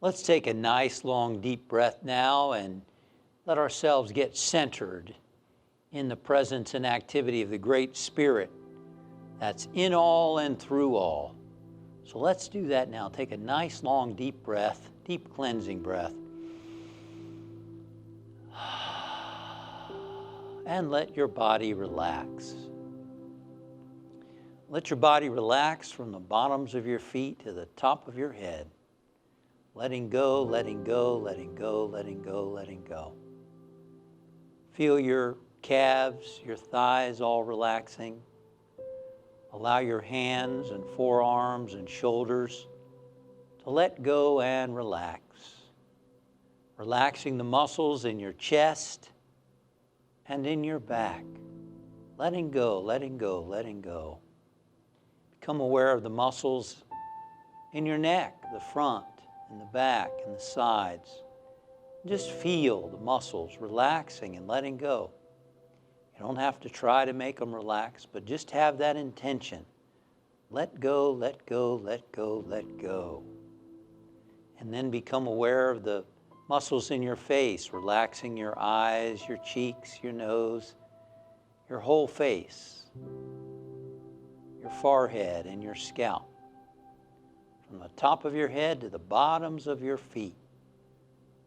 Let's take a nice, long, deep breath now and let ourselves get centered in the presence and activity of the Great Spirit that's in all and through all. So let's do that now. Take a nice, long, deep breath, deep cleansing breath. And let your body relax. Let your body relax from the bottoms of your feet to the top of your head. Letting go, letting go, letting go, letting go, letting go. Feel your calves, your thighs all relaxing. Allow your hands and forearms and shoulders to let go and relax. Relaxing the muscles in your chest and in your back. Letting go, letting go, letting go. Become aware of the muscles in your neck, the front, and the back, and the sides. Just feel the muscles relaxing and letting go. You don't have to try to make them relax, but just have that intention. Let go, let go, let go, let go. And then become aware of the muscles in your face, relaxing your eyes, your cheeks, your nose, your whole face, your forehead and your scalp. From the top of your head to the bottoms of your feet.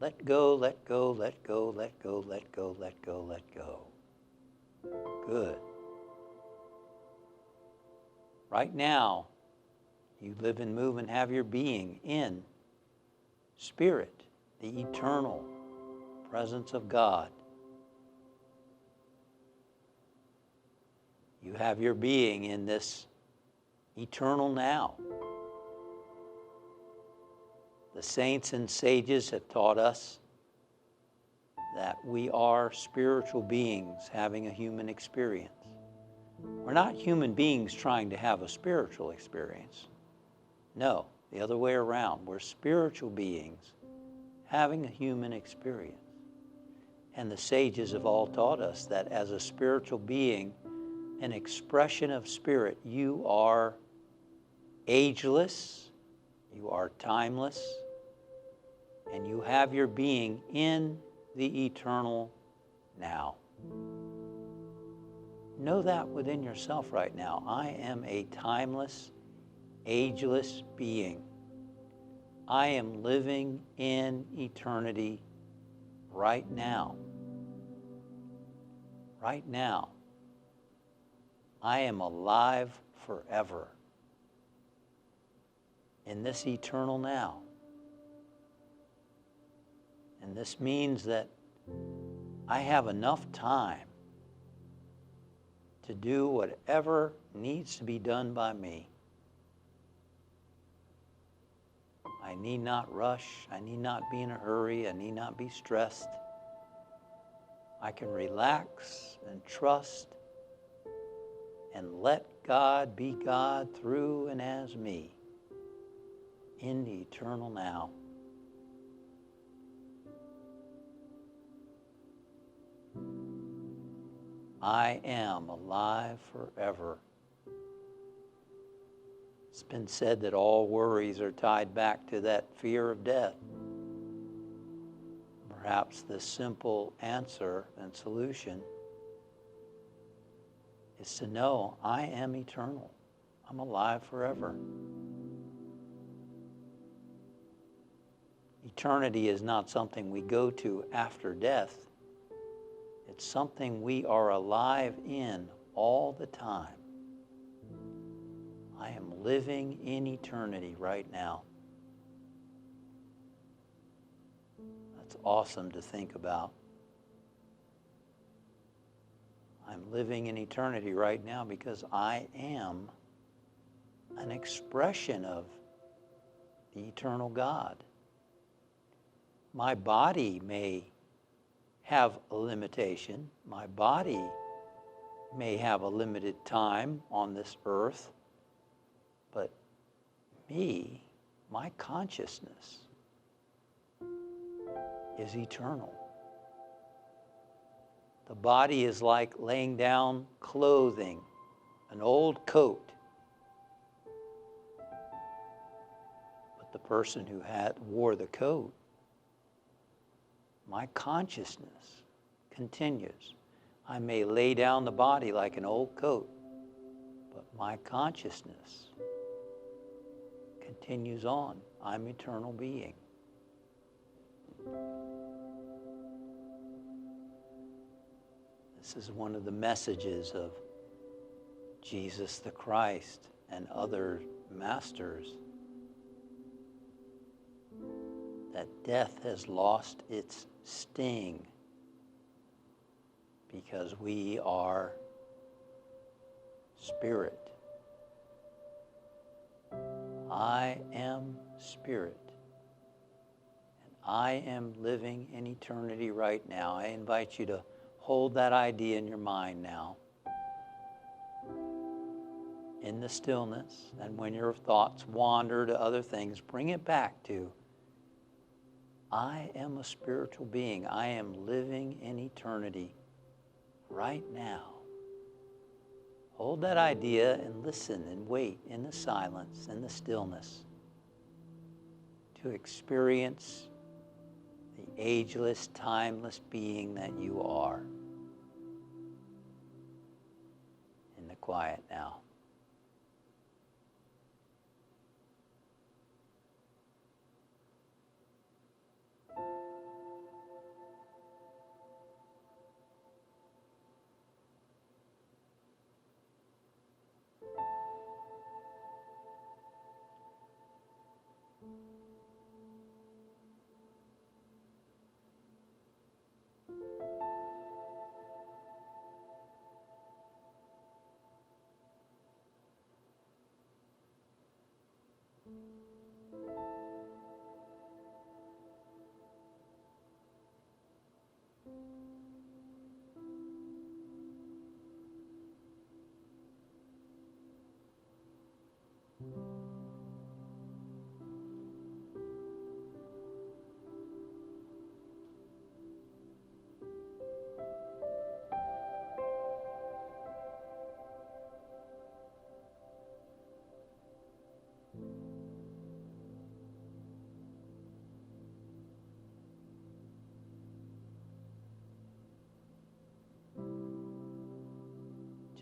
Let go, let go, let go, let go, let go, let go, let go. Good. Right now, you live and move and have your being in spirit, the eternal presence of God. You have your being in this eternal now. The saints and sages have taught us that we are spiritual beings having a human experience. We're not human beings trying to have a spiritual experience. No, the other way around. We're spiritual beings having a human experience. And the sages have all taught us that as a spiritual being, an expression of spirit, you are ageless, you are timeless, and you have your being in the eternal now. Know that within yourself right now. I am a timeless, ageless being. I am living in eternity right now. Right now. I am alive forever in this eternal now. And this means that I have enough time to do whatever needs to be done by me. I need not rush. I need not be in a hurry. I need not be stressed. I can relax and trust and let God be God through and as me in the eternal now. I am alive forever. It's been said that all worries are tied back to that fear of death. Perhaps the simple answer and solution is to know I am eternal. I'm alive forever. Eternity is not something we go to after death. It's something we are alive in all the time. I am living in eternity right now. That's awesome to think about. I'm living in eternity right now because I am an expression of the eternal God. My body may have a limitation. My body may have a limited time on this earth, but me, my consciousness is eternal. The body is like laying down clothing, an old coat. But the person who wore the coat. My consciousness continues. I may lay down the body like an old coat, but my consciousness continues on. I'm eternal being. This is one of the messages of Jesus the Christ and other masters, that death has lost its sting because we are spirit. I am spirit, and I am living in eternity right now. I invite you to hold that idea in your mind now, in the stillness, and when your thoughts wander to other things, bring it back to, I am a spiritual being. I am living in eternity right now. Hold that idea and listen and wait in the silence, in the stillness, to experience the ageless, timeless being that you are. In the quiet now.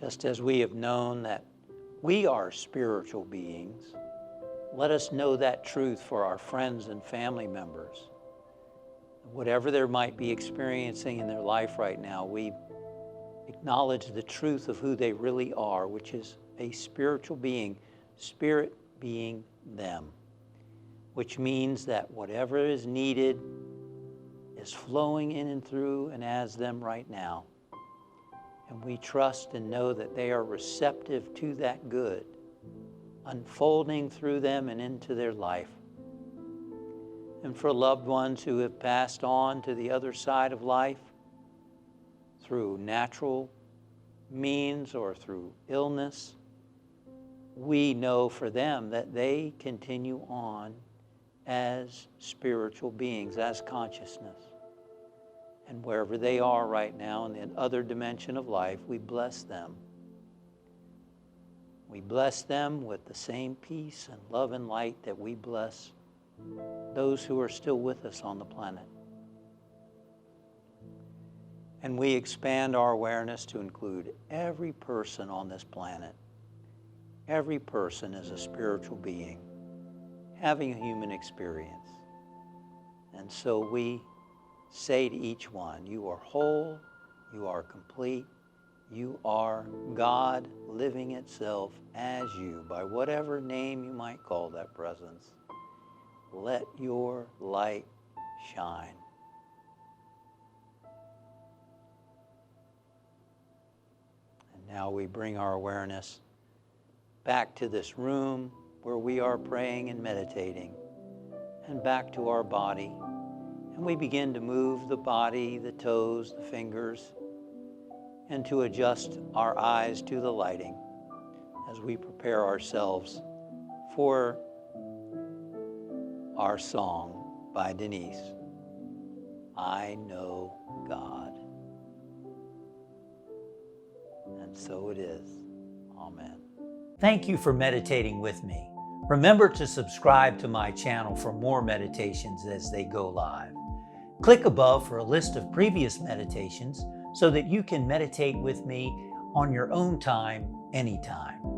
Just as we have known that we are spiritual beings, let us know that truth for our friends and family members. Whatever they might be experiencing in their life right now, we acknowledge the truth of who they really are, which is a spiritual being, spirit being them, which means that whatever is needed is flowing in and through and as them right now. And we trust and know that they are receptive to that good, unfolding through them and into their life. And for loved ones who have passed on to the other side of life, through natural means or through illness, we know for them that they continue on as spiritual beings, as consciousness. And wherever they are right now in the other dimension of life, we bless them. We bless them with the same peace and love and light that we bless those who are still with us on the planet. And we expand our awareness to include every person on this planet. Every person is a spiritual being, having a human experience. And so we say to each one, you are whole, you are complete, you are God living itself as you, by whatever name you might call that presence. Let your light shine. And now we bring our awareness back to this room where we are praying and meditating, and back to our body. And we begin to move the body, the toes, the fingers, and to adjust our eyes to the lighting as we prepare ourselves for our song by Denise, I Know God. And so it is. Amen. Thank you for meditating with me. Remember to subscribe to my channel for more meditations as they go live. Click above for a list of previous meditations so that you can meditate with me on your own time, anytime.